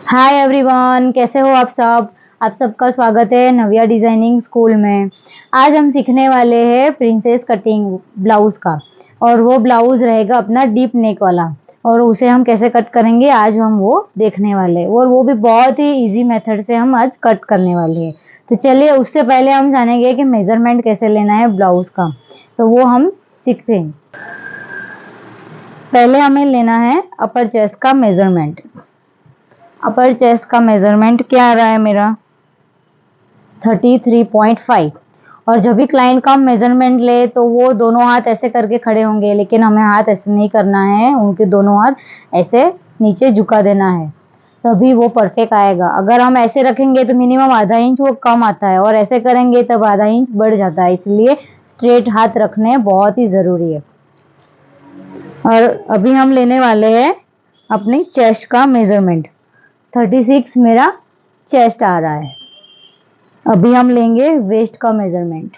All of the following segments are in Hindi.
हाय एवरीवन, कैसे हो आप सब। आप सबका स्वागत है नव्या डिजाइनिंग स्कूल में। आज हम सीखने वाले हैं प्रिंसेस कटिंग ब्लाउज का। और वो ब्लाउज रहेगा अपना डीप नेक वाला। और उसे हम कैसे कट करेंगे आज हम वो देखने वाले हैं, और वो भी बहुत ही इजी मेथड से हम आज कट करने वाले हैं। तो चलिए, उससे पहले हम जानेंगे कि मेजरमेंट कैसे लेना है ब्लाउज का, तो वो हम सीखते हैं। पहले हमें लेना है अपर चेस्ट का मेजरमेंट। अपर चेस्ट का मेजरमेंट क्या आ रहा है मेरा 33.5। और जब भी क्लाइंट का मेजरमेंट ले तो वो दोनों हाथ ऐसे करके खड़े होंगे, लेकिन हमें हाथ ऐसे नहीं करना है, उनके दोनों हाथ ऐसे नीचे झुका देना है, तभी वो परफेक्ट आएगा। अगर हम ऐसे रखेंगे तो मिनिमम आधा इंच वो कम आता है, और ऐसे करेंगे तब आधा इंच बढ़ जाता है, इसलिए स्ट्रेट हाथ रखने बहुत ही जरूरी है। और अभी हम लेने वाले हैं अपनी चेस्ट का मेजरमेंट। 36 मेरा चेस्ट आ रहा है। अभी हम लेंगे वेस्ट का मेजरमेंट।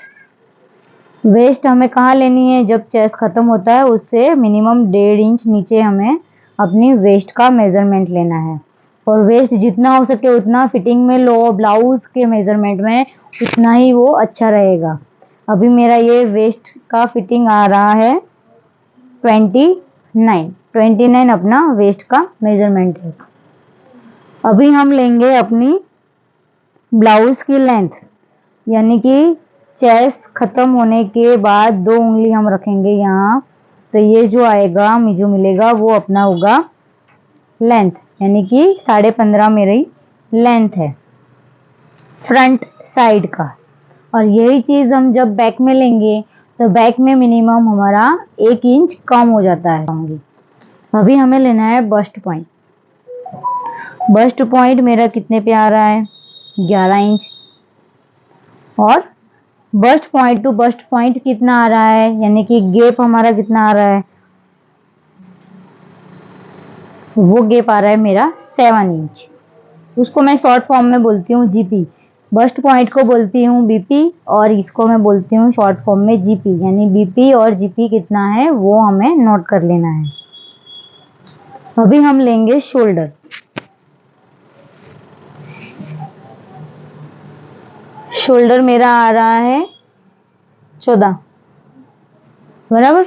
वेस्ट हमें कहाँ लेनी है, जब चेस्ट खत्म होता है उससे मिनिमम 1.5 इंच नीचे हमें अपनी वेस्ट का मेजरमेंट लेना है। और वेस्ट जितना हो सके उतना फिटिंग में लो, ब्लाउज के मेजरमेंट में उतना ही वो अच्छा रहेगा। अभी मेरा ये वेस्ट का फिटिंग आ रहा है 29 अपना वेस्ट का मेजरमेंट है। अभी हम लेंगे अपनी ब्लाउज की लेंथ, यानी कि चेस्ट खत्म होने के बाद 2 उंगली हम रखेंगे यहाँ, तो ये जो आएगा मुझे मिलेगा वो अपना होगा लेंथ, यानी कि 15.5 मेरी लेंथ है फ्रंट साइड का। और यही चीज हम जब बैक में लेंगे तो बैक में मिनिमम हमारा 1 इंच कम हो जाता है। अभी हमें लेना है बस्ट पॉइंट। बस्ट पॉइंट मेरा कितने पे आ रहा है 11 इंच। और bast point two bast point कितना आ रहा है, यानी कि गैप हमारा कितना आ रहा है, वो गैप आ रहा है मेरा 7 इंच। उसको मैं शॉर्ट फॉर्म में बोलती हूँ जीपी। बस्ट पॉइंट को बोलती हूँ बीपी, और इसको मैं बोलती हूँ शॉर्ट फॉर्म में जीपी, यानी बीपी और जीपी कितना है वो हमें नोट कर लेना है। अभी हम लेंगे शोल्डर। शोल्डर मेरा आ रहा है 14, बराबर।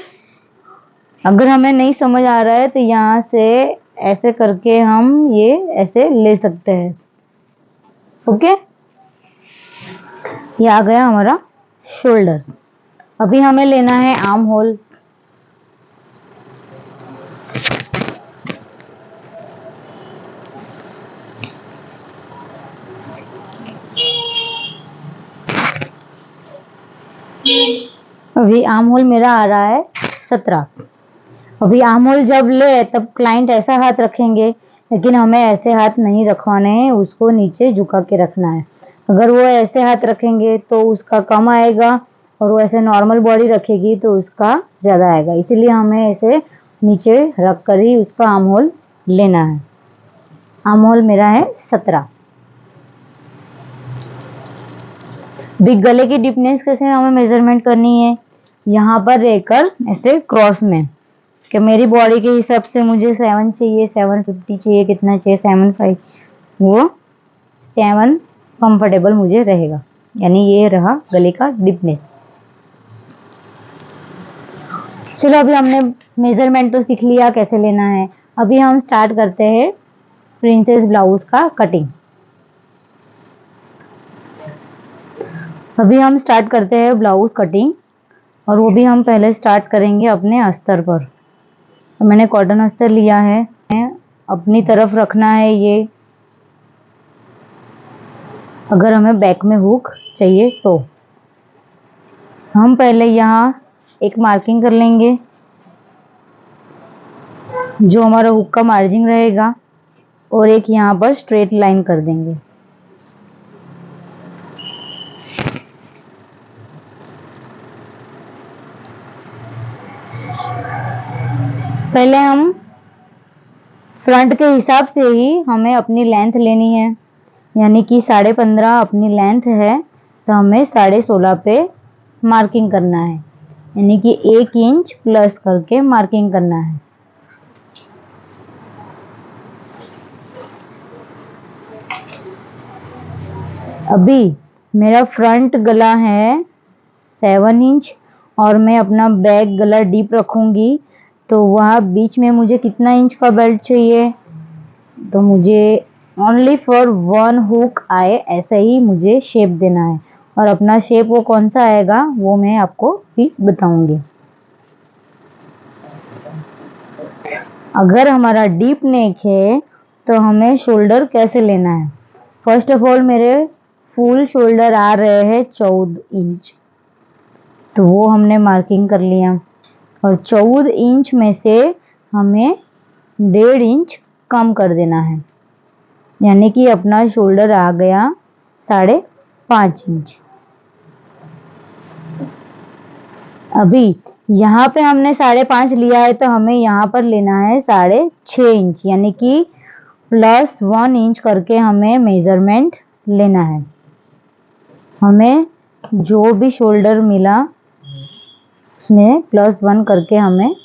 अगर हमें नहीं समझ आ रहा है तो यहाँ से ऐसे करके हम ये ऐसे ले सकते हैं। ओके, ये आ गया हमारा शोल्डर। अभी हमें लेना है आर्म होल। अभी आर्म होल मेरा आ रहा है 17। अभी आर्म होल जब ले तब क्लाइंट ऐसा हाथ रखेंगे, लेकिन हमें ऐसे हाथ नहीं रखवाने हैं, उसको नीचे झुका के रखना है। अगर वो ऐसे हाथ रखेंगे तो उसका कम आएगा, और वो ऐसे नॉर्मल बॉडी रखेगी तो उसका ज्यादा आएगा, इसीलिए हमें ऐसे नीचे रख कर ही उसका आर्म होल लेना है। आर्म होल मेरा है 17। बिग गले की डीपनेस कैसे हमें मेजरमेंट करनी है, यहाँ पर रहकर ऐसे क्रॉस में, कि मेरी बॉडी के हिसाब से मुझे 7 चाहिए, 750 चाहिए, कितना चाहिए 75, वो 7 कंफर्टेबल मुझे रहेगा, यानी ये रहा गले का डीपनेस। चलो, अभी हमने मेजरमेंट तो सीख लिया कैसे लेना है। अभी हम स्टार्ट करते हैं प्रिंसेस ब्लाउज का कटिंग। अभी हम स्टार्ट करते हैं ब्लाउज कटिंग, और वो भी हम पहले स्टार्ट करेंगे अपने अस्तर पर। तो मैंने कॉटन अस्तर लिया है, अपनी तरफ रखना है ये। अगर हमें बैक में हुक चाहिए तो हम पहले यहाँ एक मार्किंग कर लेंगे, जो हमारा हुक का मार्जिन रहेगा, और एक यहाँ पर स्ट्रेट लाइन कर देंगे। पहले हम फ्रंट के हिसाब से ही हमें अपनी लेंथ लेनी है, यानी कि 15.5 अपनी लेंथ है, तो हमें 16.5 पे मार्किंग करना है, यानी कि 1 इंच प्लस करके मार्किंग करना है। अभी मेरा फ्रंट गला है 7 इंच और मैं अपना बैक गला डीप रखूंगी, तो वहाँ बीच में मुझे कितना इंच का बेल्ट चाहिए, तो मुझे ओनली फॉर 1 हुक आए ऐसा ही मुझे शेप देना है। और अपना शेप वो कौन सा आएगा वो मैं आपको भी बताऊंगी। अगर हमारा डीप नेक है तो हमें शोल्डर कैसे लेना है। फर्स्ट ऑफ ऑल मेरे फुल शोल्डर आ रहे हैं 14 इंच, तो वो हमने मार्किंग कर लिया। और 14 इंच में से हमें 1.5 इंच कम कर देना है, यानी कि अपना शोल्डर आ गया 5.5 इंच। अभी यहाँ पे हमने 5.5 लिया है, तो हमें यहाँ पर लेना है 6.5 इंच, यानी कि +1 इंच करके हमें मेजरमेंट लेना है। हमें जो भी शोल्डर मिला उसमें +1 करके हमें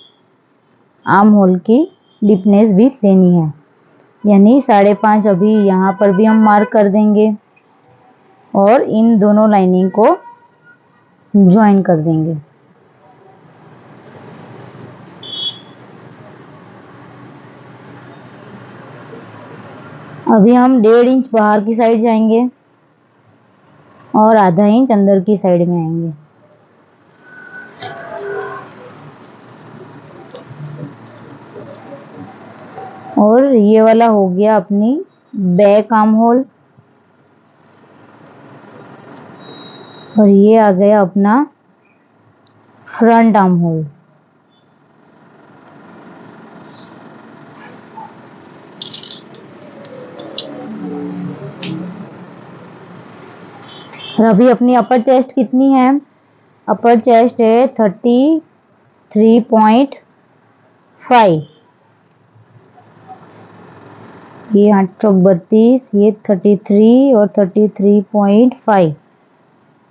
आर्म होल की डीपनेस भी लेनी है, यानी 5.5 अभी यहाँ पर भी हम मार्क कर देंगे और इन दोनों लाइनिंग को ज्वाइन कर देंगे। अभी हम 1.5 इंच बाहर की साइड जाएंगे और आधा इंच अंदर की साइड में आएंगे। और ये वाला हो गया अपनी बैक आर्म होल, और ये आ गया अपना फ्रंट आर्म होल। और अभी अपनी अपर चेस्ट कितनी है, अपर चेस्ट है 33.5, ये 8 चौक 32, ये 33 और 33.5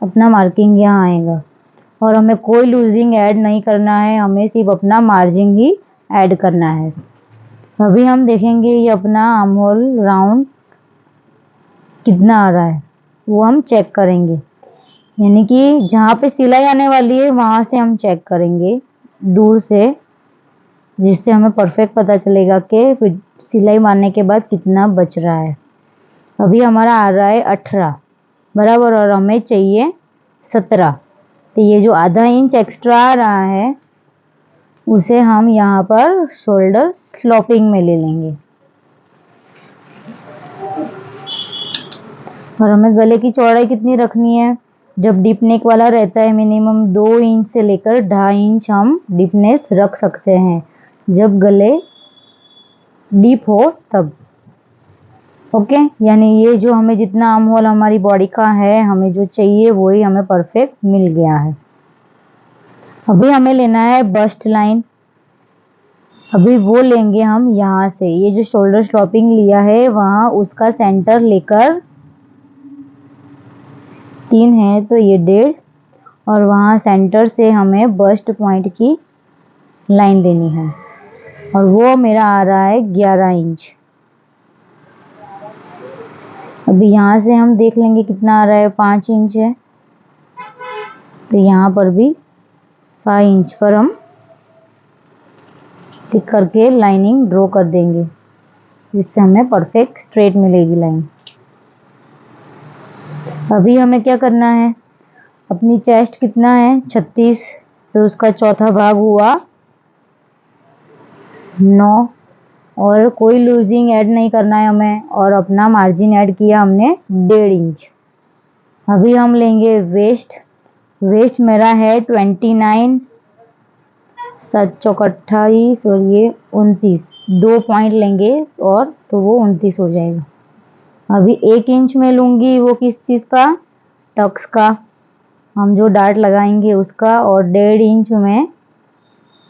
अपना मार्किंग यहाँ आएगा। और हमें कोई लूजिंग ऐड नहीं करना है, हमें सिर्फ अपना मार्जिन ही ऐड करना है। अभी हम देखेंगे ये अपना आर्म होल राउंड कितना आ रहा है, वो हम चेक करेंगे, यानी कि जहाँ पे सिलाई आने वाली है वहाँ से हम चेक करेंगे दूर से, जिससे हमें परफेक्ट पता चलेगा कि फिर सिलाई मारने के बाद कितना बच रहा है। अभी हमारा आ रहा है 18 बराबर, और हमें चाहिए 17, तो ये जो आधा इंच एक्स्ट्रा आ रहा है उसे हम यहाँ पर शोल्डर स्लोपिंग में ले लेंगे। और हमें गले की चौड़ाई कितनी रखनी है, जब डीप नेक वाला रहता है मिनिमम 2 इंच से लेकर 2.5 इंच हम डीपनेस रख सकते हैं, जब गले डीप हो तब। ओके, यानी ये जो हमें जितना आर्म होल हमारी बॉडी का है, हमें जो चाहिए वही हमें परफेक्ट मिल गया है। अभी हमें लेना है बस्ट लाइन, अभी वो लेंगे हम यहाँ से, ये जो शोल्डर स्लॉपिंग लिया है वहाँ उसका सेंटर लेकर 3 है तो ये 1.5, और वहाँ सेंटर से हमें बस्ट पॉइंट की लाइन लेनी है, और वो मेरा आ रहा है 11 इंच। अभी यहाँ से हम देख लेंगे कितना आ रहा है, 5 इंच है, तो यहाँ पर भी 5 इंच पर हम टिक करके लाइनिंग ड्रॉ कर देंगे, जिससे हमें परफेक्ट स्ट्रेट मिलेगी लाइन। अभी हमें क्या करना है, अपनी चेस्ट कितना है 36, तो उसका चौथा भाग हुआ 9, और कोई लूजिंग ऐड नहीं करना है हमें, और अपना मार्जिन ऐड किया हमने 1.5 इंच। अभी हम लेंगे वेस्ट, वेस्ट मेरा है 29, 7 चौक 28 और ये 29, 2 पॉइंट लेंगे और तो वो 29 हो जाएगा। अभी 1 इंच में लूंगी, वो किस चीज़ का, टक्स का, हम जो डार्ट लगाएंगे उसका, और 1.5 इंच में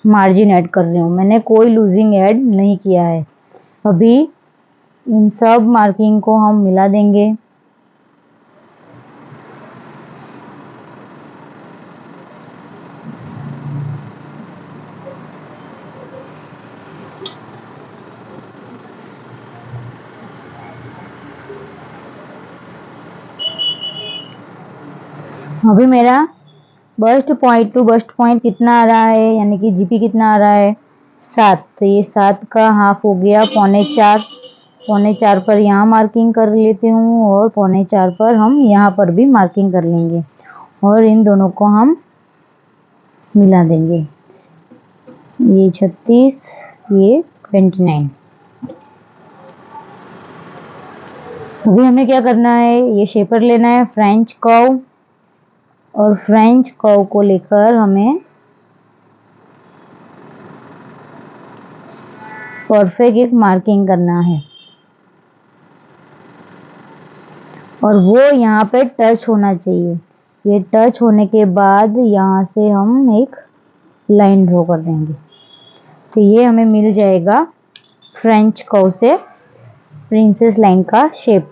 मार्जिन ऐड कर रही हूँ, मैंने कोई लूजिंग ऐड नहीं किया है। अभी इन सब मार्किंग को हम मिला देंगे। अभी मेरा bast point two bast point कितना आ रहा है, यानी कि जीपी कितना आ रहा है 7। तो ये 7 का हाफ हो गया 4.25। 4.25 पर यहाँ मार्किंग कर लेती हूँ और 4.25 पर हम यहाँ पर भी मार्किंग कर लेंगे और इन दोनों को हम मिला देंगे। ये 36, ये 29। अभी हमें क्या करना है, ये शेपर लेना है फ्रेंच कर्व, और फ्रेंच कर्व को लेकर हमें परफेक्ट एक मार्किंग करना है और वो यहाँ पे टच होना चाहिए। ये टच होने के बाद यहाँ से हम एक लाइन ड्रॉ कर देंगे। तो ये हमें मिल जाएगा फ्रेंच कर्व से प्रिंसेस लाइन का शेप।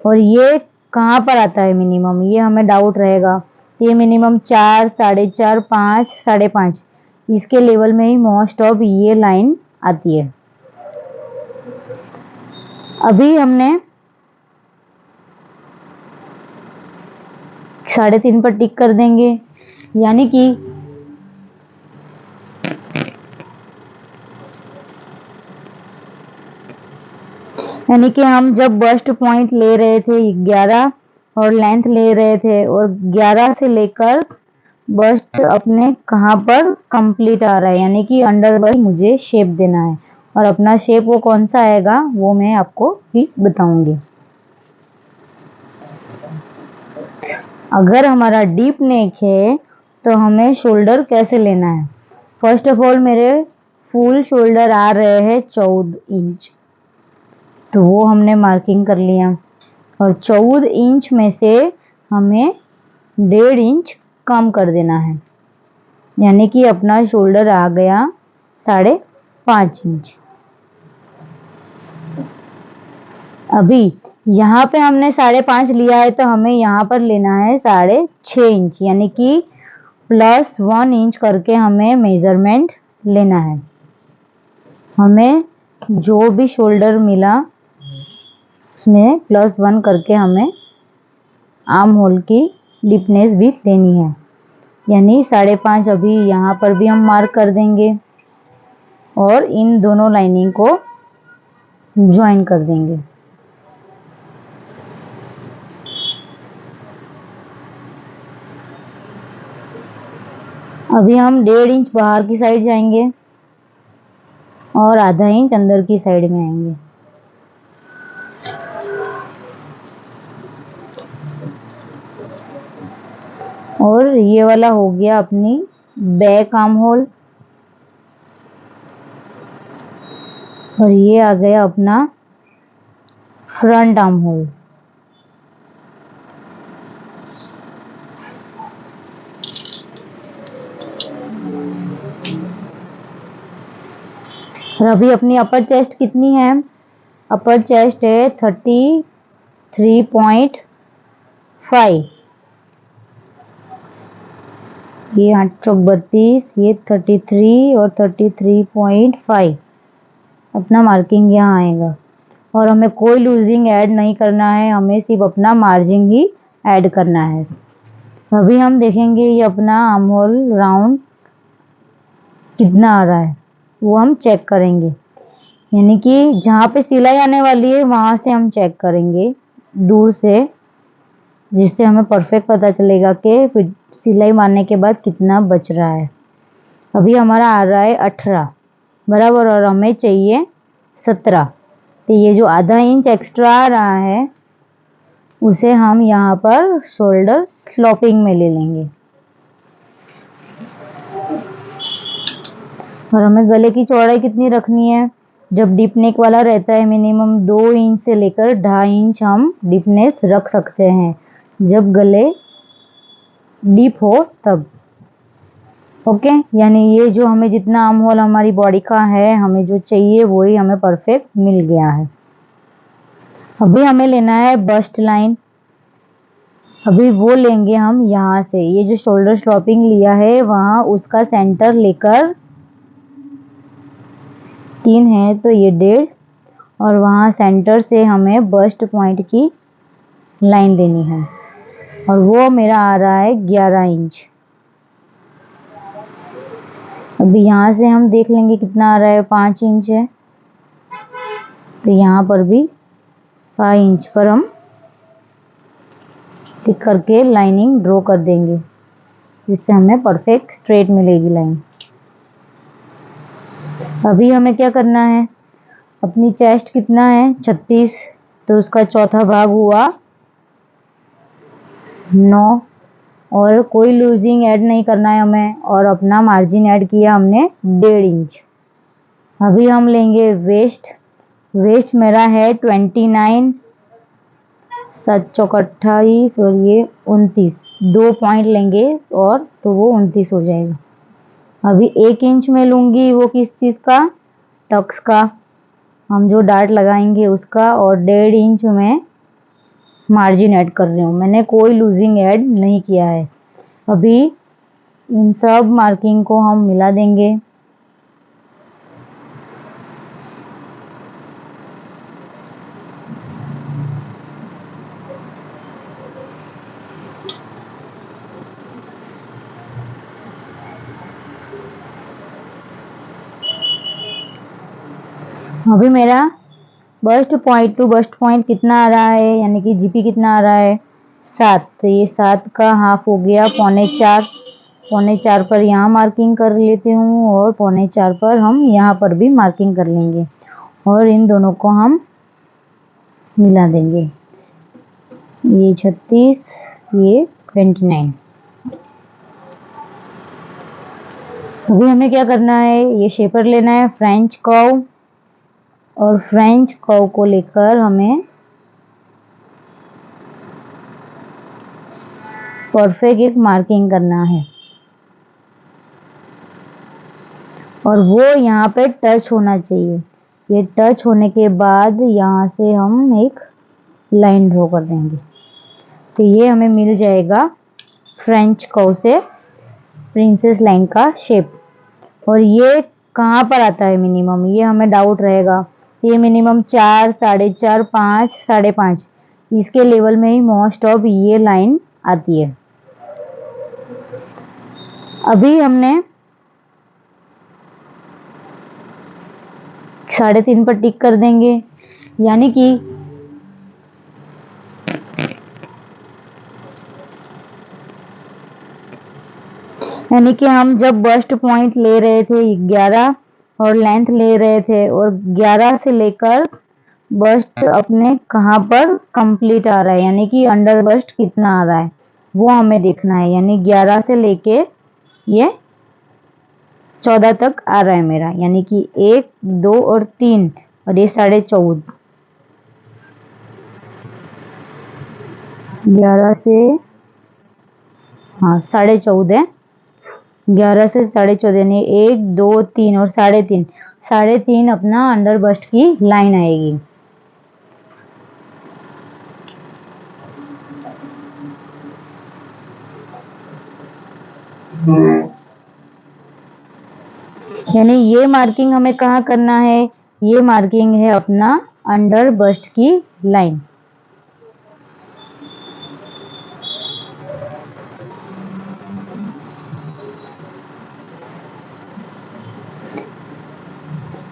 और ये कहाँ पर आता है मिनिमम, ये हमें डाउट रहेगा। तो ये मिनिमम 4, 4.5, 5, 5.5 इसके लेवल में ही मोस्ट ऑफ ये लाइन आती है। अभी हमने 3.5 पर टिक कर देंगे, यानी कि हम जब बस्ट पॉइंट ले रहे थे 11 और लेंथ ले रहे थे, और 11 से लेकर बस्ट अपने कहाँ पर कंप्लीट आ रहा है, यानी कि अंडर बस्ट मुझे शेप देना है। और अपना शेप वो कौन सा आएगा वो मैं आपको भी बताऊंगी। अगर हमारा डीप नेक है तो हमें शोल्डर कैसे लेना है। फर्स्ट ऑफ ऑल मेरे फुल शोल्डर आ रहे हैं 14 इंच, तो वो हमने मार्किंग कर लिया। और 14 इंच में से हमें 1.5 इंच कम कर देना है, यानी कि अपना शोल्डर आ गया 5.5 इंच। अभी यहाँ पे हमने 5.5 लिया है तो हमें यहाँ पर लेना है 6.5 इंच, यानी कि +1 इंच करके हमें मेजरमेंट लेना है। हमें जो भी शोल्डर मिला उसमें +1 करके हमें आर्म होल की डीपनेस भी लेनी है, यानी 5.5 अभी यहाँ पर भी हम मार्क कर देंगे और इन दोनों लाइनिंग को ज्वाइन कर देंगे। अभी हम 1.5 इंच बाहर की साइड जाएंगे और आधा इंच अंदर की साइड में आएंगे। और ये वाला हो गया अपनी बैक आर्म होल, और ये आ गया अपना फ्रंट आर्म होल। और अभी अपनी अपर चेस्ट कितनी है, अपर चेस्ट है 33.5। ये 8 चौक 32, ये 33 और 33.5 अपना मार्किंग यहाँ आएगा। और हमें कोई लूजिंग ऐड नहीं करना है, हमें सिर्फ अपना मार्जिन ही ऐड करना है। अभी हम देखेंगे ये अपना आर्म होल राउंड कितना आ रहा है वो हम चेक करेंगे, यानी कि जहाँ पे सिलाई आने वाली है वहाँ से हम चेक करेंगे दूर से, जिससे हमें परफेक्ट पता चलेगा कि फिर सिलाई मारने के बाद कितना बच रहा है। अभी हमारा आ रहा है 18 बराबर, और हमें चाहिए 17। तो ये जो आधा इंच एक्स्ट्रा आ रहा है उसे हम यहाँ पर शोल्डर स्लोपिंग में ले लेंगे। और हमें गले की चौड़ाई कितनी रखनी है, जब डीप नेक वाला रहता है मिनिमम 2 इंच से लेकर 2.5 इंच हम डीपनेस रख सकते हैं, जब गले डीप हो तब। ओके, यानी ये जो हमें जितना आर्म होल हमारी बॉडी का है, हमें जो चाहिए वही हमें परफेक्ट मिल गया है। अभी हमें लेना है बस्ट लाइन। अभी वो लेंगे हम यहाँ से, ये जो शोल्डर स्लॉपिंग लिया है वहाँ उसका सेंटर लेकर 3 है तो ये 1.5, और वहाँ सेंटर से हमें बस्ट पॉइंट की लाइन लेनी है। और वो मेरा आ रहा है 11 इंच। अभी यहाँ से हम देख लेंगे कितना आ रहा है, 5 इंच है, तो यहाँ पर भी 5 इंच पर हम टिक करके लाइनिंग ड्रॉ कर देंगे, जिससे हमें परफेक्ट स्ट्रेट मिलेगी लाइन। अभी हमें क्या करना है, अपनी चेस्ट कितना है 36, तो उसका चौथा भाग हुआ 9, और कोई लूजिंग ऐड नहीं करना है हमें, और अपना मार्जिन ऐड किया हमने 1.5 इंच। अभी हम लेंगे वेस्ट। वेस्ट मेरा है 29, 7 चौक 28 और ये 29, 2 पॉइंट लेंगे और तो वो 29 हो जाएगा। अभी 1 इंच में लूंगी, वो किस चीज़ का, टक्स का, हम जो डार्ट लगाएंगे उसका, और 1.5 इंच में मार्जिन ऐड कर रही हूँ, मैंने कोई लूजिंग ऐड नहीं किया है। अभी इन सब मार्किंग को हम मिला देंगे। अभी मेरा bast point two bast point कितना आ रहा है, यानी कि जीपी कितना आ रहा है 7, तो ये 7 का हाफ हो गया 4.25। 4.25 पर यहाँ मार्किंग कर लेती हूँ, और 4.25 पर हम यहाँ पर भी मार्किंग कर लेंगे, और इन दोनों को हम मिला देंगे। ये 36, ये 29। अभी हमें क्या करना है, ये शेपर लेना है फ्रेंच कर्व, और फ्रेंच कर्व को लेकर हमें परफेक्ट एक मार्किंग करना है, और वो यहाँ पे टच होना चाहिए। ये टच होने के बाद यहाँ से हम एक लाइन ड्रॉ कर देंगे, तो ये हमें मिल जाएगा फ्रेंच कर्व से प्रिंसेस लाइन का शेप। और ये कहाँ पर आता है मिनिमम, ये हमें डाउट रहेगा। ये मिनिमम 4, 4.5, 5, 5.5 इसके लेवल में ही मोस्ट ऑफ ये लाइन आती है। अभी हमने 3.5 पर टिक कर देंगे, यानी कि हम जब बस्ट पॉइंट ले रहे थे 11 और लेंथ ले रहे थे, और 11 से लेकर बस्ट अपने कहाँ पर कंप्लीट आ रहा है, यानी कि अंडर बस्ट कितना आ रहा है वो हमें देखना है। यानी 11 से लेके ये 14 तक आ रहा है मेरा, यानी कि 1, 2 और 3, और ये 14.5। 11 से, हाँ 14.5, 11 से 14.5 यानी 1, 2, 3 और 3.5, 3.5 अपना अंडर बस्ट की लाइन आएगी। यानी ये मार्किंग हमें कहाँ करना है, ये मार्किंग है अपना अंडर बस्ट की लाइन।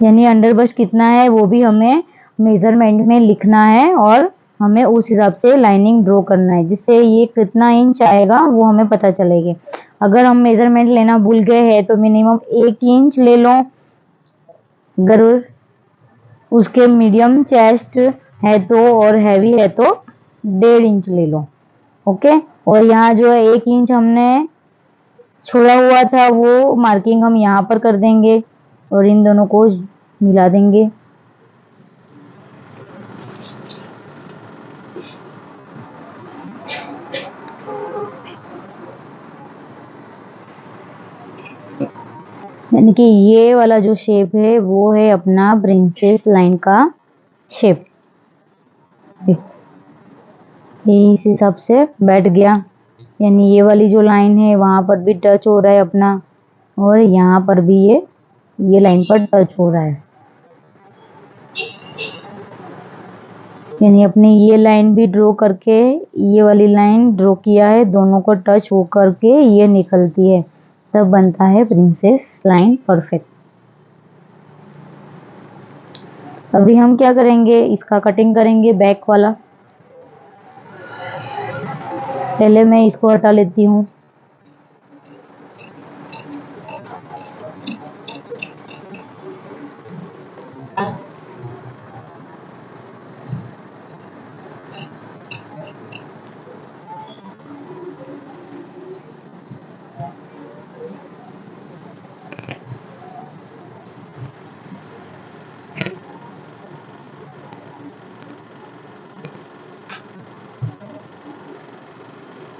यानी अंडर बस्ट कितना है वो भी हमें मेजरमेंट में लिखना है, और हमें उस हिसाब से लाइनिंग ड्रॉ करना है, जिससे ये कितना इंच आएगा वो हमें पता चलेगा। अगर हम मेजरमेंट लेना भूल गए हैं तो मिनिमम 1 इंच ले लो। अगर उसके मीडियम चेस्ट है तो, और हैवी है तो 1.5 इंच ले लो। ओके, और यहाँ जो है 1 इंच हमने छोड़ा हुआ था वो मार्किंग हम यहाँ पर कर देंगे, और इन दोनों को मिला देंगे। यानी कि ये वाला जो शेप है वो है अपना प्रिंसेस लाइन का शेप। ये इस हिसाब से बैठ गया, यानी ये वाली जो लाइन है वहां पर भी टच हो रहा है अपना, और यहाँ पर भी ये लाइन पर टच हो रहा है। यानी अपनी ये लाइन भी ड्रॉ करके ये वाली लाइन ड्रॉ किया है, दोनों को टच हो करके ये निकलती है, तब बनता है प्रिंसेस लाइन परफेक्ट। अभी हम क्या करेंगे, इसका कटिंग करेंगे बैक वाला। पहले मैं इसको हटा लेती हूँ।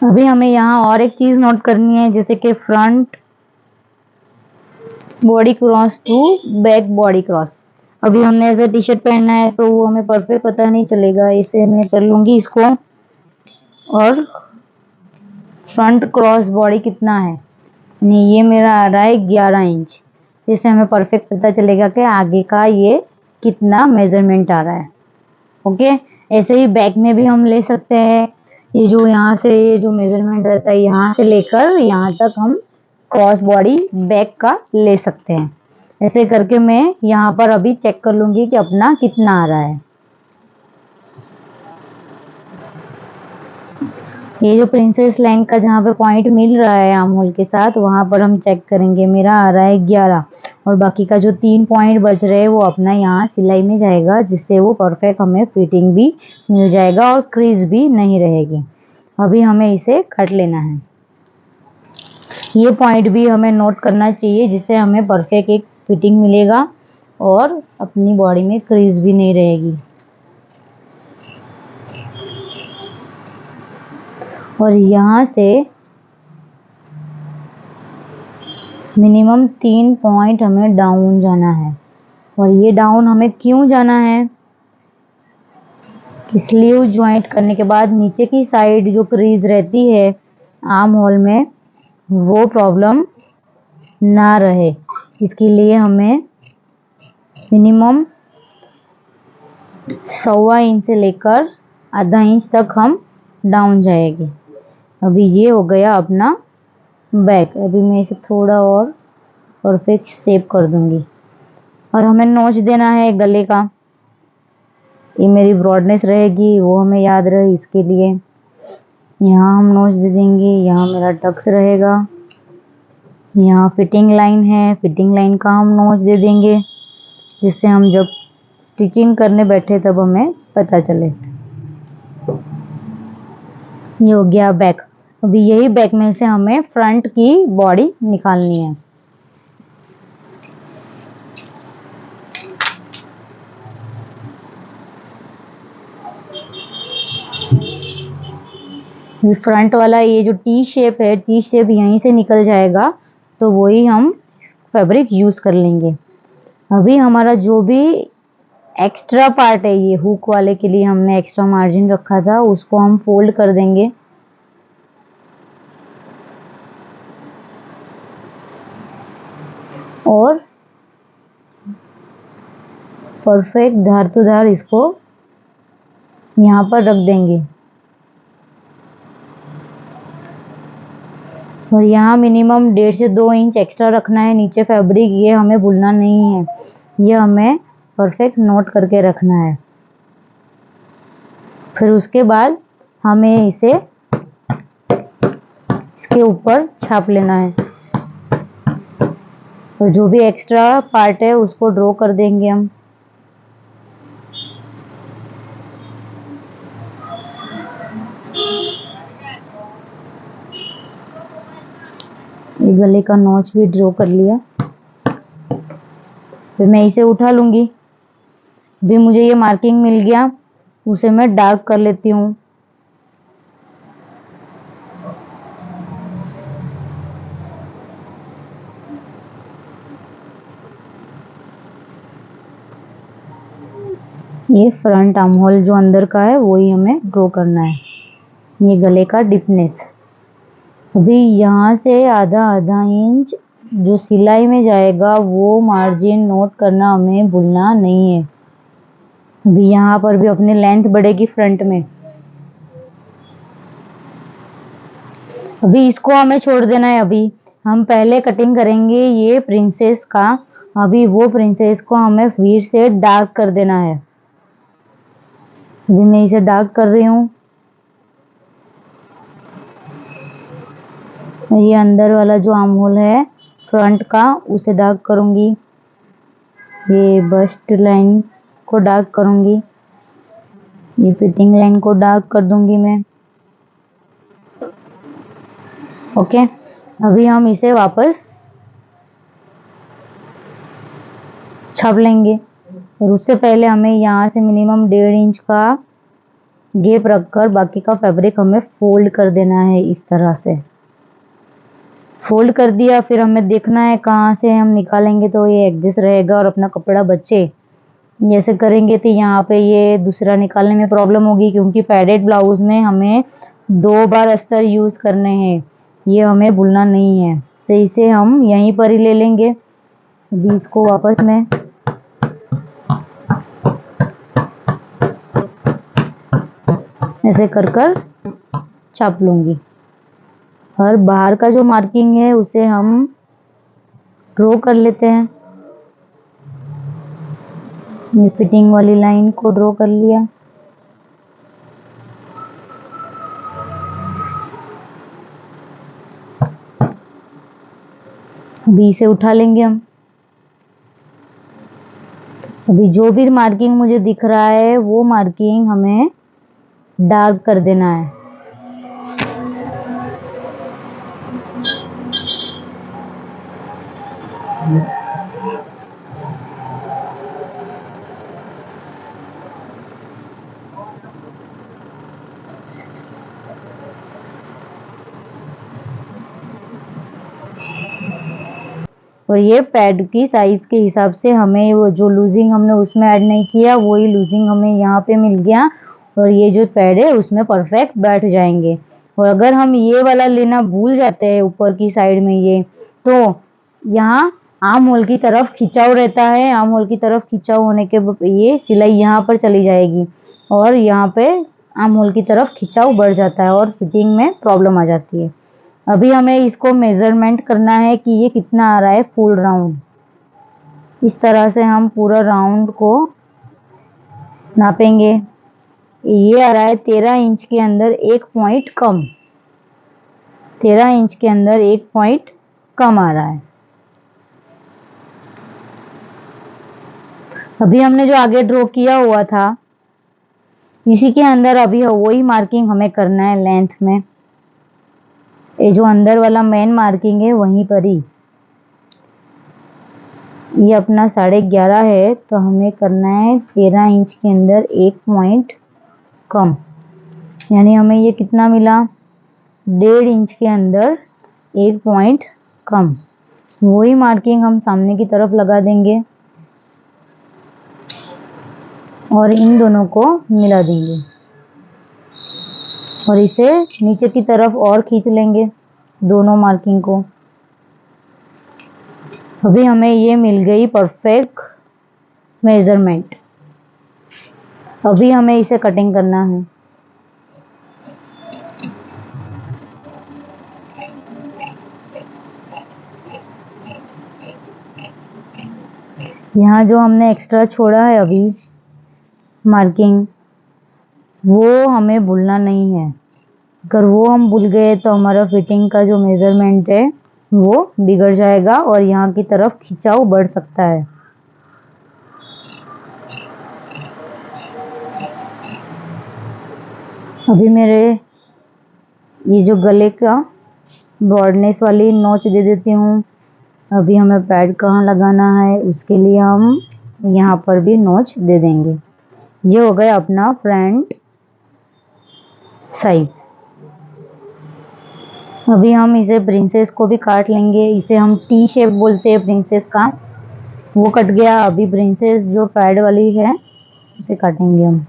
अभी हमें यहाँ और एक चीज नोट करनी है, जैसे कि front body cross to back body cross. अभी हमने ऐसा टी शर्ट पहनना है तो वो हमें परफेक्ट पता नहीं चलेगा, इसे मैं कर लूंगी इसको। और फ्रंट क्रॉस बॉडी कितना है, यानी ये मेरा आ रहा है 11 इंच, जिससे हमें परफेक्ट पता चलेगा कि आगे का ये कितना मेजरमेंट आ रहा है। ओके, ऐसे ही बैक में भी हम ले सकते हैं। ये जो यहाँ से ये जो मेजरमेंट रहता है यहाँ से लेकर यहाँ तक हम क्रॉस बॉडी बैक का ले सकते हैं। ऐसे करके मैं यहाँ पर अभी चेक कर लूंगी कि अपना कितना आ रहा है। ये जो प्रिंसेस लाइन का जहाँ पे पॉइंट मिल रहा है आर्म होल के साथ, वहां पर हम चेक करेंगे। मेरा आ रहा है 11 और बाकी का जो 3 पॉइंट बच रहे हैं वो अपना यहाँ सिलाई में जाएगा, जिससे वो परफेक्ट हमें फिटिंग भी मिल जाएगा और क्रीज भी नहीं रहेगी। अभी हमें इसे काट लेना है। ये पॉइंट भी हमें नोट करना चाहिए, जिससे हमें परफेक्ट एक फिटिंग मिलेगा और अपनी बॉडी में क्रीज भी नहीं रहेगी। और यहाँ से मिनिमम 3 पॉइंट हमें डाउन जाना है। और ये डाउन हमें क्यों जाना है कि स्लीव ज्वाइंट करने के बाद नीचे की साइड जो क्रीज रहती है आर्म होल में, वो प्रॉब्लम ना रहे। इसके लिए हमें मिनिमम 1.25 इंच से लेकर आधा इंच तक हम डाउन जाएंगे। अभी ये हो गया अपना बैक। अभी मैं इसे थोड़ा और परफेक्ट शेप कर दूंगी। और हमें नोच देना है गले का, ये मेरी ब्रॉडनेस रहेगी वो हमें याद रहे, इसके लिए यहाँ हम नोच दे देंगे। यहाँ मेरा टक्स रहेगा, यहाँ फिटिंग लाइन है, फिटिंग लाइन का हम नोच दे देंगे, जिससे हम जब स्टिचिंग करने बैठे तब हमें पता चले। ये हो गया बैक। अभी यही बैक में से हमें फ्रंट की बॉडी निकालनी है। फ्रंट वाला ये जो टी शेप है, टी शेप यहीं से निकल जाएगा, तो वही हम फैब्रिक यूज कर लेंगे। अभी हमारा जो भी एक्स्ट्रा पार्ट है, ये हुक वाले के लिए हमने एक्स्ट्रा मार्जिन रखा था, उसको हम फोल्ड कर देंगे। और परफेक्ट धार टू धार इसको यहाँ पर रख देंगे। और यहाँ मिनिमम 1.5 से 2 इंच एक्स्ट्रा रखना है नीचे फैब्रिक, ये हमें भूलना नहीं है, ये हमें परफेक्ट नोट करके रखना है। फिर उसके बाद हमें इसे इसके ऊपर छाप लेना है और जो भी एक्स्ट्रा पार्ट है उसको ड्रॉ कर देंगे हम। ये गले का नॉच भी ड्रॉ कर लिया। फिर मैं इसे उठा लूंगी। भी मुझे ये मार्किंग मिल गया, उसे मैं डार्क कर लेती हूँ। ये फ्रंट आर्म होल जो अंदर का है वही हमें ड्रॉ करना है। ये गले का डिपनेस। अभी यहाँ से आधा इंच जो सिलाई में जाएगा वो मार्जिन नोट करना हमें भूलना नहीं है। अभी यहाँ पर भी अपनी लेंथ बढ़ेगी फ्रंट में। अभी इसको हमें छोड़ देना है। अभी हम पहले कटिंग करेंगे ये प्रिंसेस का। अभी वो प्रिंसेस को हमें फिर से डार्क कर देना है। अभी मैं इसे डार्क कर रही हूँ। ये अंदर वाला जो आर्म होल है फ्रंट का उसे डार्क करूंगी। ये बस्ट लाइन को डार्क करूंगी। ये फिटिंग लाइन को डार्क कर दूंगी मैं। ओके, अभी हम इसे वापस छाप लेंगे और उससे पहले हमें यहाँ से मिनिमम 1.5 इंच का गैप रखकर बाकी का फैब्रिक हमें फोल्ड कर देना है। इस तरह से फोल्ड कर दिया, फिर हमें देखना है कहाँ से हम निकालेंगे तो ये एडजस्ट रहेगा और अपना कपड़ा बचे। ऐसे करेंगे तो यहाँ पे ये दूसरा निकालने में प्रॉब्लम होगी, क्योंकि पैडेड ब्लाउज में हमें 2 बार अस्तर यूज करने हैं, ये हमें भूलना नहीं है। तो इसे हम यहीं पर ही ले लेंगे। अभी इसको वापस में ऐसे कर कर छाप लूंगी और बाहर का जो मार्किंग है उसे हम ड्रॉ कर लेते हैं। ये फिटिंग वाली लाइन को ड्रॉ कर लिया। अभी इसे उठा लेंगे हम। अभी जो भी मार्किंग मुझे दिख रहा है वो मार्किंग हमें डार्क कर देना है। और ये पैड की साइज के हिसाब से हमें वो जो लूजिंग हमने उसमें ऐड नहीं किया वही लूजिंग हमें यहाँ पे मिल गया और ये जो पैड है उसमें परफेक्ट बैठ जाएंगे। और अगर हम ये वाला लेना भूल जाते हैं ऊपर की साइड में ये, तो यहाँ आर्म होल की तरफ खिंचाव रहता है। आर्म होल की तरफ खिंचाव होने के ये सिलाई यहाँ पर चली जाएगी और यहाँ पे आर्म होल की तरफ खिंचाव बढ़ जाता है और फिटिंग में प्रॉब्लम आ जाती है। अभी हमें इसको मेजरमेंट करना है कि ये कितना आ रहा है फुल राउंड। इस तरह से हम पूरा राउंड को नापेंगे। ये आ रहा है 13 इंच के अंदर 1 पॉइंट कम। 13 इंच के अंदर 1 पॉइंट कम आ रहा है। अभी हमने जो आगे ड्रॉ किया हुआ था इसी के अंदर अभी वही मार्किंग हमें करना है लेंथ में। ये जो अंदर वाला मेन मार्किंग है वहीं पर ही। ये अपना 11.5 है तो हमें करना है 13 इंच के अंदर 1 पॉइंट कम, यानी हमें ये कितना मिला 1.5 इंच के अंदर 1 पॉइंट कम। वही मार्किंग हम सामने की तरफ लगा देंगे और इन दोनों को मिला देंगे और इसे नीचे की तरफ और खींच लेंगे दोनों मार्किंग को। अभी हमें ये मिल गई परफेक्ट मेजरमेंट। अभी हमें इसे कटिंग करना है। यहाँ जो हमने एक्स्ट्रा छोड़ा है अभी मार्किंग, वो हमें भूलना नहीं है। अगर वो हम भूल गए तो हमारा फिटिंग का जो मेजरमेंट है वो बिगड़ जाएगा और यहाँ की तरफ खिंचाव बढ़ सकता है। अभी मेरे ये जो गले का ब्रॉडनेस वाली नोच दे देती हूँ। अभी हमें पैड कहाँ लगाना है उसके लिए हम यहाँ पर भी नोच दे देंगे। ये हो गया अपना फ्रंट साइज। अभी हम इसे प्रिंसेस को भी काट लेंगे। इसे हम टी शेप बोलते हैं प्रिंसेस का, वो कट गया। अभी प्रिंसेस जो पैड वाली है उसे काटेंगे हम।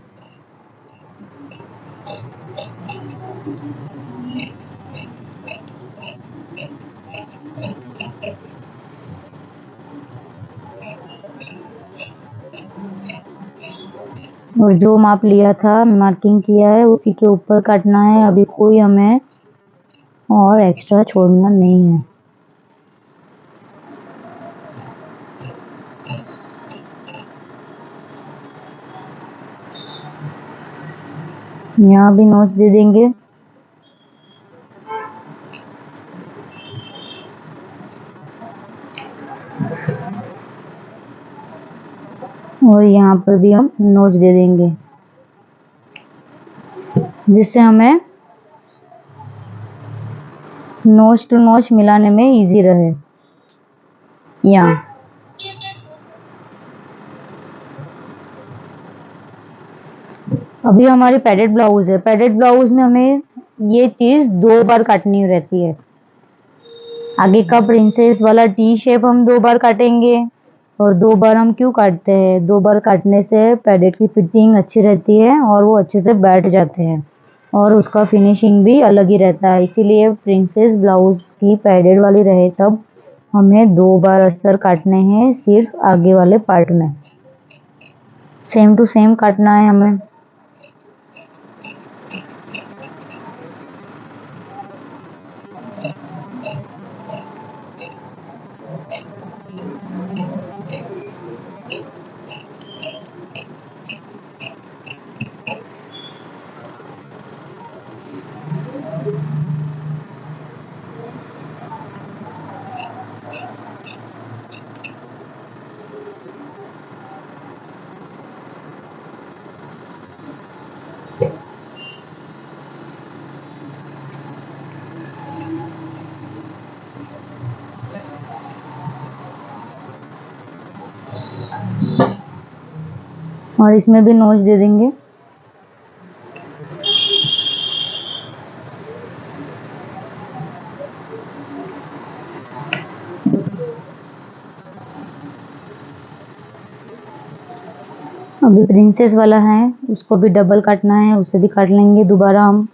और जो माप लिया था, मार्किंग किया है, उसी के ऊपर काटना है। अभी कोई हमें और एक्स्ट्रा छोड़ना नहीं है। यहाँ भी नोच दे देंगे। और यहाँ पर भी हम नोच दे देंगे, जिससे हमें नोच टू नोच मिलाने में इजी रहे। यहाँ अभी हमारी पैडेड ब्लाउज है। पैडेड ब्लाउज में हमें ये चीज 2 बार काटनी रहती है। आगे का प्रिंसेस वाला टी शेप हम 2 बार काटेंगे। और 2 बार हम क्यों काटते हैं? 2 बार काटने से पैडेड की फिटिंग अच्छी रहती है और वो अच्छे से बैठ जाते हैं और उसका फिनिशिंग भी अलग ही रहता है। इसीलिए प्रिंसेस ब्लाउज की पैडेड वाली रहे तब हमें 2 बार अस्तर काटने हैं, सिर्फ आगे वाले पार्ट में। सेम टू सेम काटना है हमें। और इसमें भी नोच दे देंगे। अभी प्रिंसेस वाला है, उसको भी डबल काटना है, उससे भी काट लेंगे दोबारा हम।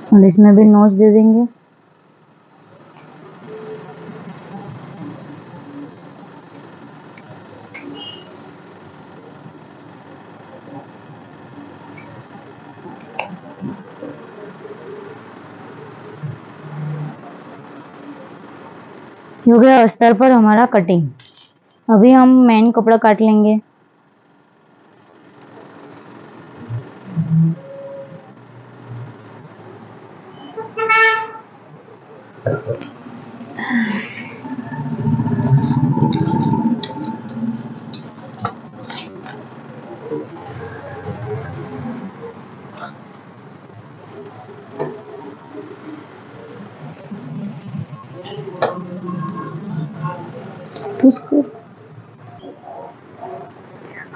और इसमें भी नोच दे देंगे। हो गया अस्तर पर हमारा कटिंग। अभी हम मेन कपड़ा काट लेंगे। उसको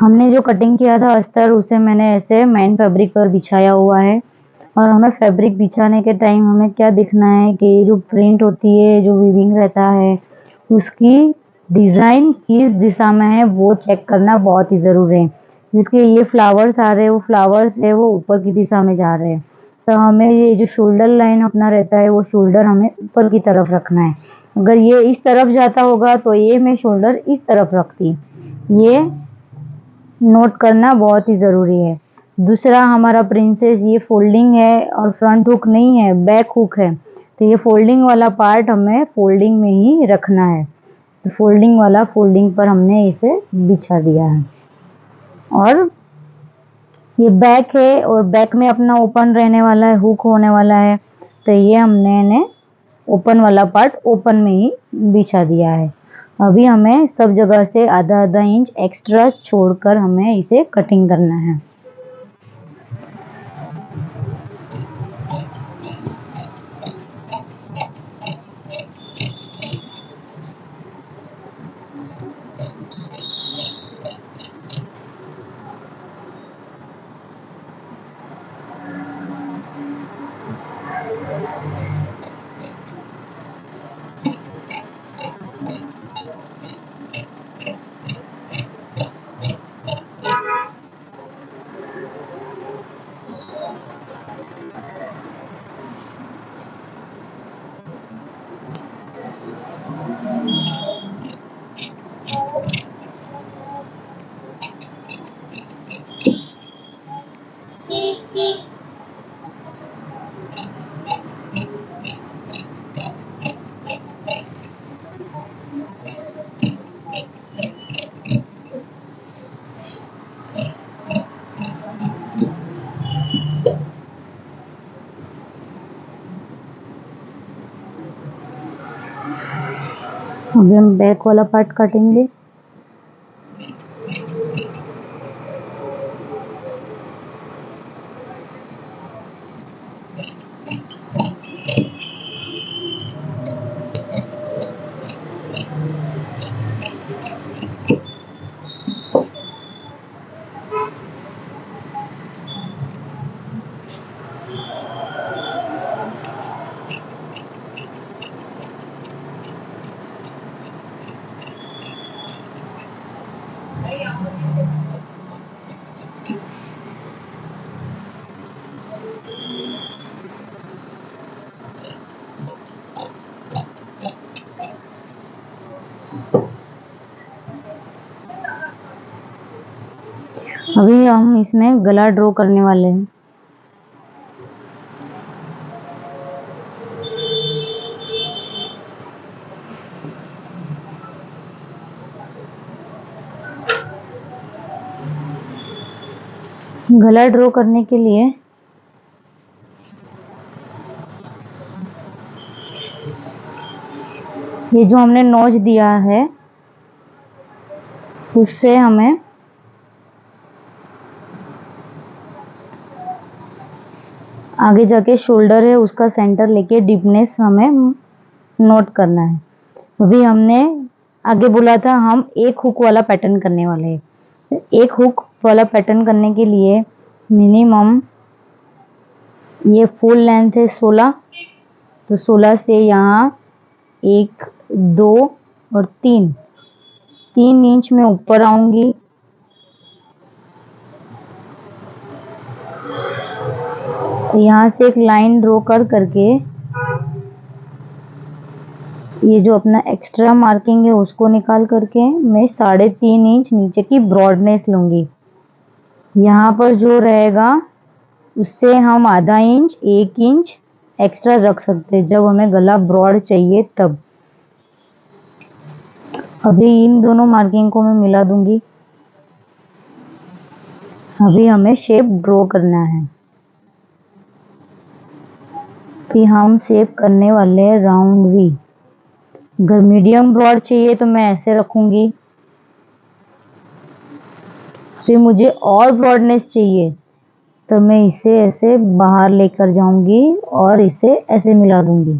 हमने जो कटिंग किया था अस्तर, उसे मैंने ऐसे मेन फैब्रिक पर बिछाया हुआ है। और हमें फैब्रिक बिछाने के टाइम हमें क्या देखना है कि जो प्रिंट होती है, जो वीविंग रहता है, उसकी डिज़ाइन किस दिशा में है वो चेक करना बहुत ही ज़रूरी है। जिसके ये फ्लावर्स आ रहे हैं, वो फ्लावर्स है वो ऊपर की दिशा में जा रहे हैं, तो हमें ये जो शोल्डर लाइन अपना रहता है, वो शोल्डर हमें ऊपर की तरफ रखना है। अगर ये इस तरफ जाता होगा तो ये मैं शोल्डर इस तरफ रखती, ये नोट करना बहुत ही ज़रूरी है। दूसरा, हमारा प्रिंसेस ये फोल्डिंग है और फ्रंट हुक नहीं है, बैक हुक है, तो ये फोल्डिंग वाला पार्ट हमें फोल्डिंग में ही रखना है। तो फोल्डिंग वाला फोल्डिंग पर हमने इसे बिछा दिया है। और ये बैक है और बैक में अपना ओपन रहने वाला है, हुक होने वाला है, तो ये हमने ओपन वाला पार्ट ओपन में ही बिछा दिया है। अभी हमें सब जगह से आधा आधा इंच एक्स्ट्रा छोड़कर हमें इसे कटिंग करना है। अभी हम बैक वाला पार्ट काटेंगे। अभी हम इसमें गला ड्रॉ करने वाले हैं। गला ड्रॉ करने के लिए ये जो हमने नोच दिया है उससे हमें आगे जाके शोल्डर है उसका सेंटर लेके डीपनेस हमें नोट करना है। अभी हमने आगे बोला था हम एक हुक वाला पैटर्न करने वाले हैं। एक हुक वाला पैटर्न करने के लिए मिनिमम ये फुल लेंथ है 16, तो 16 से यहाँ 1 2 और 3 इंच में ऊपर आऊंगी। तो यहाँ से एक लाइन ड्रॉ करके ये जो अपना एक्स्ट्रा मार्किंग है उसको निकाल करके मैं 3.5 इंच नीचे की ब्रॉडनेस लूंगी। यहाँ पर जो रहेगा उससे हम आधा इंच 1 इंच एक्स्ट्रा रख सकते हैं जब हमें गला ब्रॉड चाहिए तब। अभी इन दोनों मार्किंग को मैं मिला दूंगी। अभी हमें शेप ड्रॉ करना है। कि हम शेप करने वाले हैं राउंड वी। अगर मीडियम ब्रॉड चाहिए तो मैं ऐसे रखूंगी। फिर मुझे और ब्रॉडनेस चाहिए तो मैं इसे ऐसे बाहर लेकर जाऊंगी और इसे ऐसे मिला दूंगी,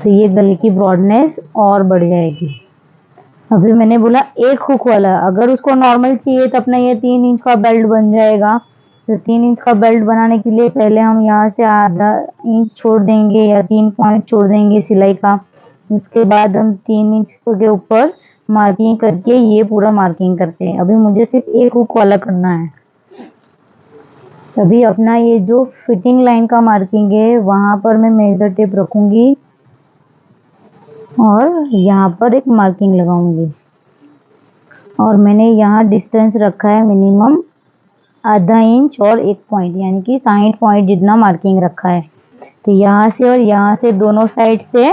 तो ये गले की ब्रॉडनेस और बढ़ जाएगी। अभी मैंने बोला एक हुक वाला, अगर उसको नॉर्मल चाहिए तो अपना ये 3 इंच का बेल्ट बन जाएगा। तो 3 इंच का बेल्ट बनाने के लिए पहले हम यहाँ से आधा इंच छोड़ देंगे या 3 पॉइंट छोड़ देंगे सिलाई का। उसके बाद हम 3 इंच के ऊपर मार्किंग करके ये पूरा मार्किंग करते हैं। अभी मुझे सिर्फ एक हुक वाला करना है। अभी अपना ये जो फिटिंग लाइन का मार्किंग है वहां पर मैं मेजर टेप रखूंगी और यहाँ पर एक मार्किंग लगाऊंगी। और मैंने यहाँ डिस्टेंस रखा है मिनिमम आधा इंच और 1 पॉइंट, यानी कि 60 पॉइंट जितना मार्किंग रखा है। तो यहाँ से और यहाँ से दोनों साइड से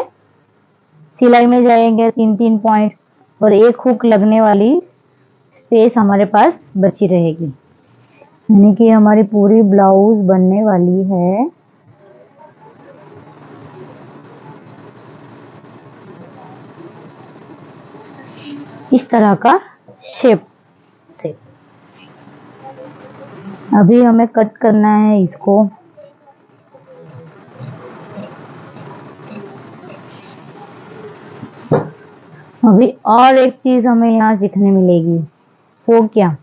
सिलाई में जाएंगे 3-3 पॉइंट और एक हुक लगने वाली स्पेस हमारे पास बची रहेगी। यानी कि हमारी पूरी ब्लाउज बनने वाली है। इस तरह का शेप से। अभी हमें कट करना है इसको। अभी और एक चीज हमें यहाँ सीखने मिलेगी, वो क्या,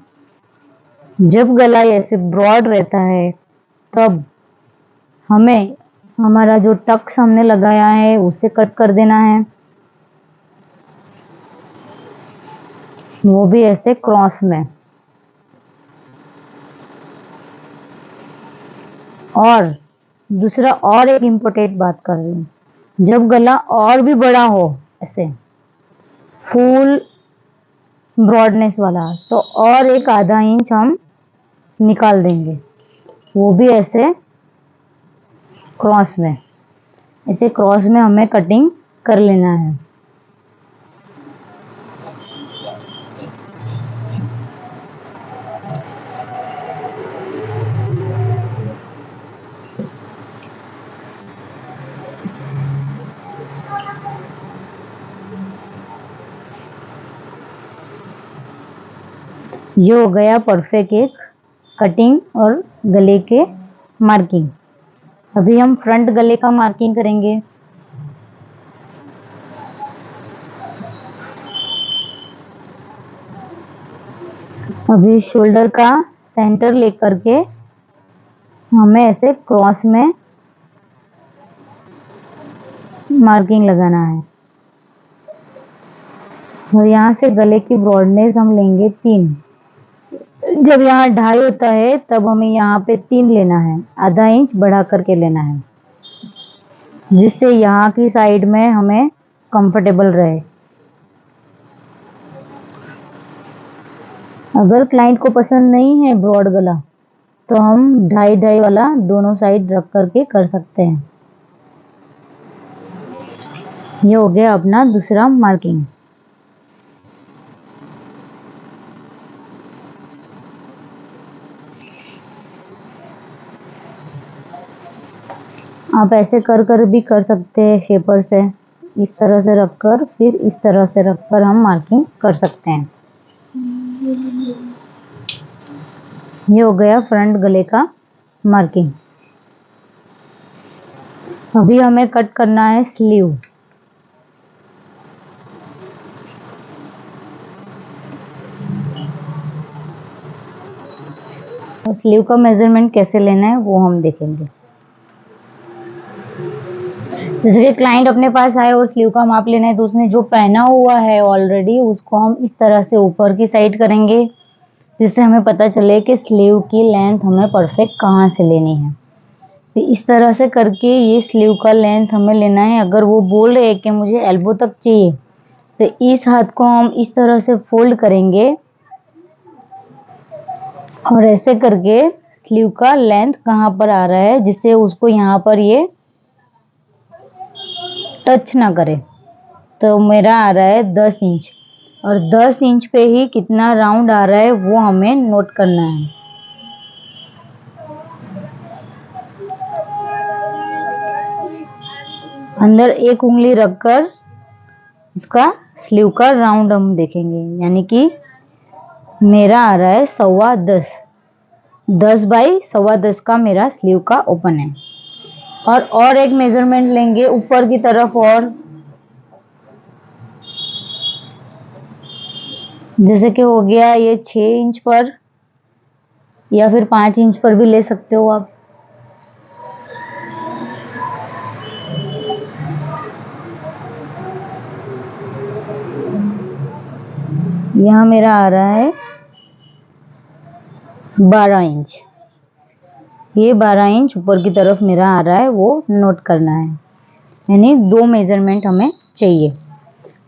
जब गला ऐसे ब्रॉड रहता है तब हमें हमारा जो टक्स हमने लगाया है उसे कट कर देना है, वो भी ऐसे क्रॉस में। और दूसरा और एक इम्पोर्टेंट बात कर रही हूँ, जब गला और भी बड़ा हो ऐसे फुल ब्रॉडनेस वाला, तो और एक आधा इंच हम निकाल देंगे, वो भी ऐसे क्रॉस में। ऐसे क्रॉस में हमें कटिंग कर लेना है। ये हो गया परफेक्ट एक कटिंग और गले के मार्किंग। अभी हम फ्रंट गले का मार्किंग करेंगे। अभी शोल्डर का सेंटर लेकर के हमें ऐसे क्रॉस में मार्किंग लगाना है और यहाँ से गले की ब्रॉडनेस हम लेंगे 3। जब यहाँ 2.5 होता है तब हमें यहाँ पे 3 लेना है, आधा इंच बढ़ा करके लेना है, जिससे यहाँ की साइड में हमें कंफर्टेबल रहे। अगर क्लाइंट को पसंद नहीं है ब्रॉड गला तो हम 2.5 वाला दोनों साइड रख करके कर सकते हैं। ये हो गया अपना दूसरा मार्किंग। आप ऐसे कर भी कर सकते हैं शेपर से, इस तरह से रखकर फिर इस तरह से रखकर हम मार्किंग कर सकते हैं। ये हो गया फ्रंट गले का मार्किंग। अभी हमें कट करना है स्लीव। और स्लीव का मेजरमेंट कैसे लेना है वो हम देखेंगे। जैसे कि क्लाइंट अपने पास आए और स्लीव का माप लेना है, तो उसने जो पहना हुआ है ऑलरेडी उसको हम इस तरह से ऊपर की साइड करेंगे, जिससे हमें पता चले कि स्लीव की लेंथ हमें परफेक्ट कहाँ से लेनी है। तो इस तरह से करके ये स्लीव का लेंथ हमें लेना है। अगर वो बोल रहे हैं कि मुझे एल्बो तक चाहिए, तो इस हाथ को हम इस तरह से फोल्ड करेंगे और ऐसे करके स्लीव का लेंथ कहाँ पर आ रहा है, जिससे उसको यहाँ पर ये टच ना करे। तो मेरा आ रहा है 10 इंच, और 10 इंच पे ही कितना राउंड आ रहा है वो हमें नोट करना है। अंदर एक उंगली रखकर इसका स्लीव का राउंड हम देखेंगे, यानी कि मेरा आ रहा है 10.25, 10 बाई 10.25 का मेरा स्लीव का ओपन है। और एक मेजरमेंट लेंगे ऊपर की तरफ, और जैसे कि हो गया ये 6 इंच पर या फिर 5 इंच पर भी ले सकते हो आप। यहाँ मेरा आ रहा है 12 इंच। ये 12 इंच ऊपर की तरफ मेरा आ रहा है, वो नोट करना है, यानी 2 मेजरमेंट हमें चाहिए।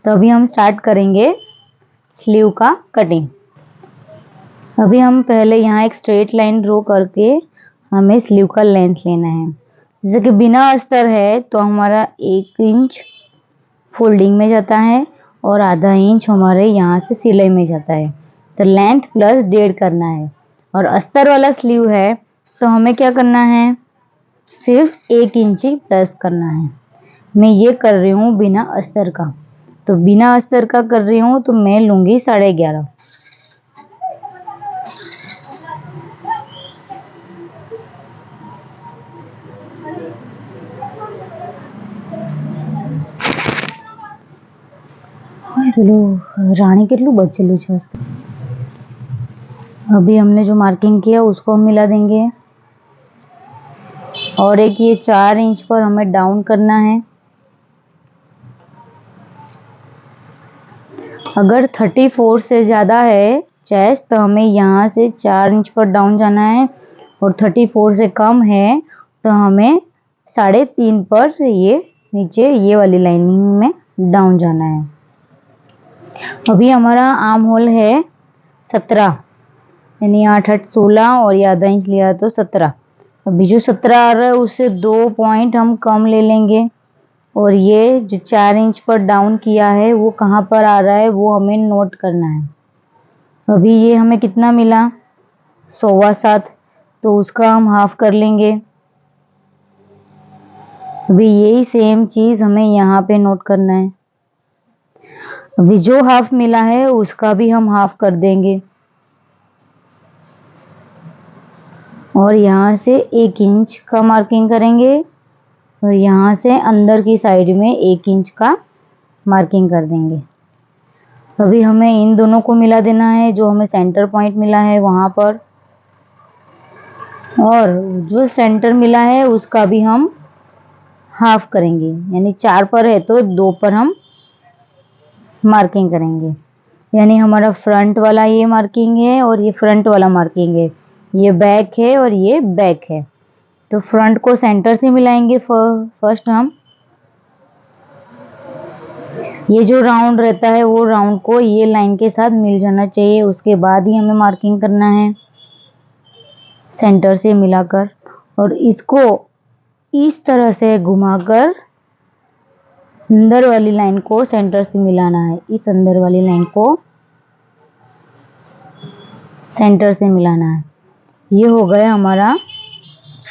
तो अभी हम स्टार्ट करेंगे स्लीव का कटिंग। अभी हम पहले यहाँ एक स्ट्रेट लाइन ड्रॉ करके हमें स्लीव का लेंथ लेना है। जैसे कि बिना अस्तर है तो हमारा 1 इंच फोल्डिंग में जाता है और आधा इंच हमारे यहाँ से सिलाई में जाता है, तो लेंथ प्लस 1.5 करना है। और अस्तर वाला स्लीव है तो हमें क्या करना है, सिर्फ 1 इंच ही प्लस करना है। मैं ये कर रही हूँ बिना अस्तर का, तो बिना अस्तर का कर रही हूँ तो मैं लूँगी 11.5। પેલું રાણી કેટલું બચેલું છે. अभी हमने जो मार्किंग किया उसको हम मिला देंगे और एक ये 4 इंच पर हमें डाउन करना है. अगर 34 से ज़्यादा है चेस्ट तो हमें यहाँ से 4 इंच पर डाउन जाना है और 34 से कम है तो हमें 3.5 पर ये नीचे ये वाली लाइनिंग में डाउन जाना है. अभी हमारा आर्म होल है 17 यानी 8 8 16 और ये आधा इंच लिया तो 17. अभी जो 17 आ रहा है उससे 2 पॉइंट हम कम ले लेंगे और ये जो 4 इंच पर डाउन किया है वो कहाँ पर आ रहा है वो हमें नोट करना है. अभी ये हमें कितना मिला 7.25 तो उसका हम हाफ कर लेंगे. अभी यही सेम चीज़ हमें यहाँ पे नोट करना है. अभी जो हाफ मिला है उसका भी हम हाफ कर देंगे और यहाँ से 1 इंच का मार्किंग करेंगे और यहाँ से अंदर की साइड में 1 इंच का मार्किंग कर देंगे. अभी हमें इन दोनों को मिला देना है जो हमें सेंटर पॉइंट मिला है वहाँ पर और जो सेंटर मिला है उसका भी हम हाफ करेंगे यानी 4 पर है तो 2 पर हम मार्किंग करेंगे. यानी हमारा फ्रंट वाला ये मार्किंग है और ये फ्रंट वाला मार्किंग है, ये बैक है और ये बैक है. तो फ्रंट को सेंटर से मिलाएंगे फर्स्ट हम. ये जो राउंड रहता है वो राउंड को ये लाइन के साथ मिल जाना चाहिए, उसके बाद ही हमें मार्किंग करना है सेंटर से मिलाकर और इसको इस तरह से घुमाकर अंदर वाली लाइन को सेंटर से मिलाना है. इस अंदर वाली लाइन को सेंटर से मिलाना है. ये हो गया हमारा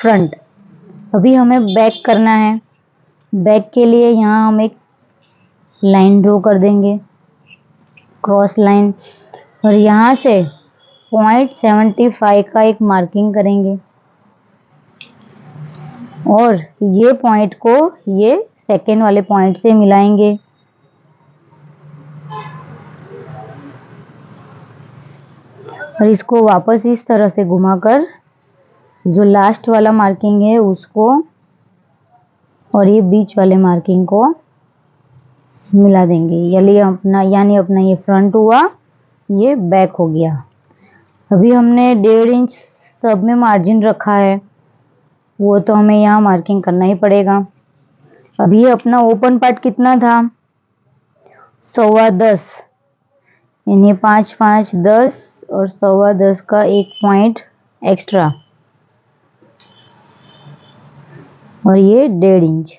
फ्रंट. अभी हमें बैक करना है. बैक के लिए यहाँ हम एक लाइन ड्रॉ कर देंगे क्रॉस लाइन और यहाँ से 0.75 का एक मार्किंग करेंगे और ये पॉइंट को ये सेकेंड वाले पॉइंट से मिलाएंगे. और इसको वापस इस तरह से घुमाकर जो लास्ट वाला मार्किंग है उसको और ये बीच वाले मार्किंग को मिला देंगे. यानी अपना ये फ्रंट हुआ, ये बैक हो गया. अभी हमने 1.5 इंच सब में मार्जिन रखा है वो तो हमें यहाँ मार्किंग करना ही पड़ेगा. अभी अपना ओपन पार्ट कितना था 10.25 यानी 5 5 10 और 10.25 का एक पॉइंट एक्स्ट्रा और ये 1.5 इंच.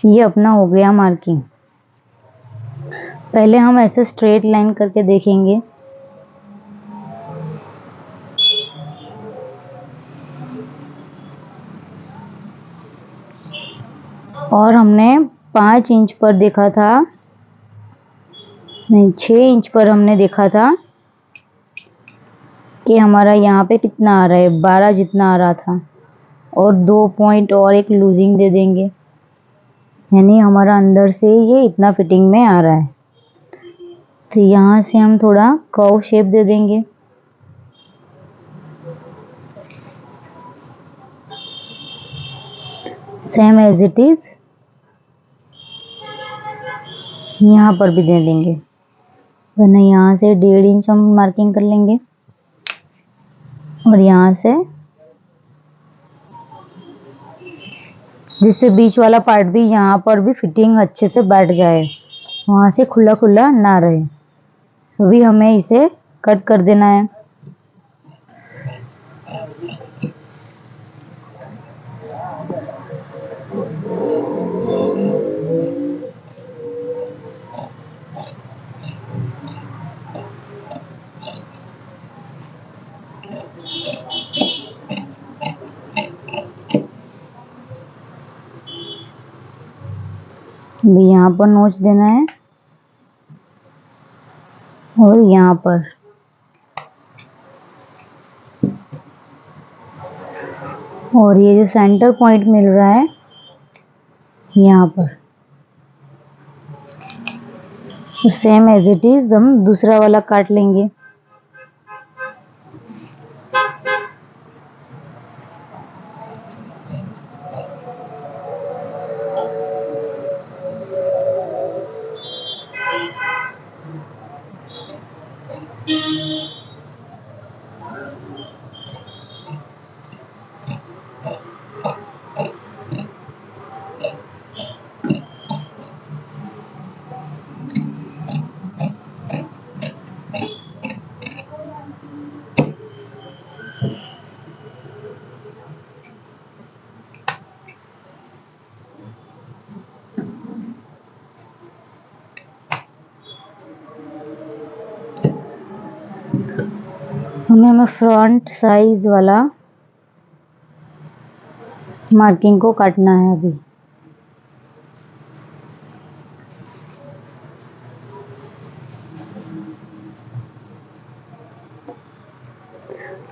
ये अपना हो गया मार्किंग. पहले हम ऐसे स्ट्रेट लाइन करके देखेंगे. और हमने 5 इंच पर देखा था, नहीं 6 इंच पर हमने देखा था कि हमारा यहाँ पे कितना आ रहा है 12 जितना आ रहा था और 2 पॉइंट और एक लूजिंग दे देंगे यानी हमारा अंदर से ये इतना फिटिंग में आ रहा है. तो यहाँ से हम थोड़ा कर्व शेप दे देंगे. सेम एज इट इज यहाँ पर भी दे देंगे वरना यहाँ से 1.5 इंच हम मार्किंग कर लेंगे और यहाँ से जिससे बीच वाला पार्ट भी यहाँ पर भी फिटिंग अच्छे से बैठ जाए, वहाँ से खुला खुला ना रहे. अभी हमें इसे कट कर देना है. अभी यहाँ पर नोच देना है और यहाँ पर और ये जो सेंटर पॉइंट मिल रहा है यहाँ पर सेम एज इट इज हम दूसरा वाला काट लेंगे। हमें फ्रंट साइज वाला मार्किंग को काटना है अभी।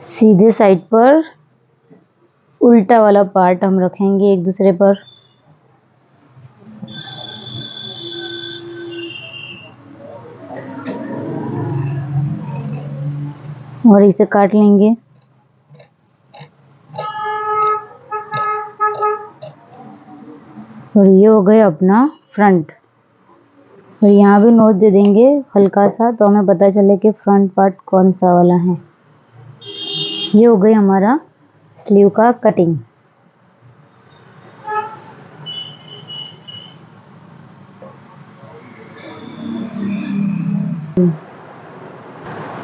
सीधे साइड पर उल्टा वाला पार्ट हम रखेंगे एक दूसरे पर। और इसे काट लेंगे। और ये हो गया अपना फ्रंट। और यहाँ भी नोट दे देंगे हल्का सा, तो हमें पता चले कि फ्रंट पार्ट कौन सा वाला है। ये हो गई हमारा स्लीव का कटिंग।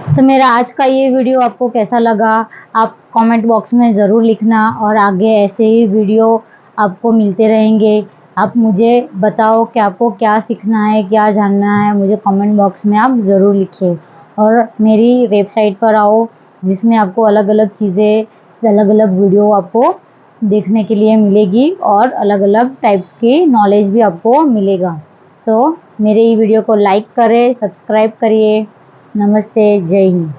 तो मेरा आज का ये वीडियो आपको कैसा लगा, आप कमेंट बॉक्स में ज़रूर लिखना। और आगे ऐसे ही वीडियो आपको मिलते रहेंगे। आप मुझे बताओ कि आपको क्या सीखना है, क्या जानना है, मुझे कमेंट बॉक्स में आप ज़रूर लिखिए। और मेरी वेबसाइट पर आओ, जिसमें आपको अलग अलग चीज़ें, अलग अलग वीडियो आपको देखने के लिए मिलेगी और अलग अलग टाइप्स की नॉलेज भी आपको मिलेगा। तो मेरे ये वीडियो को लाइक करें, सब्सक्राइब करिए। नमस्ते, जय हिंद।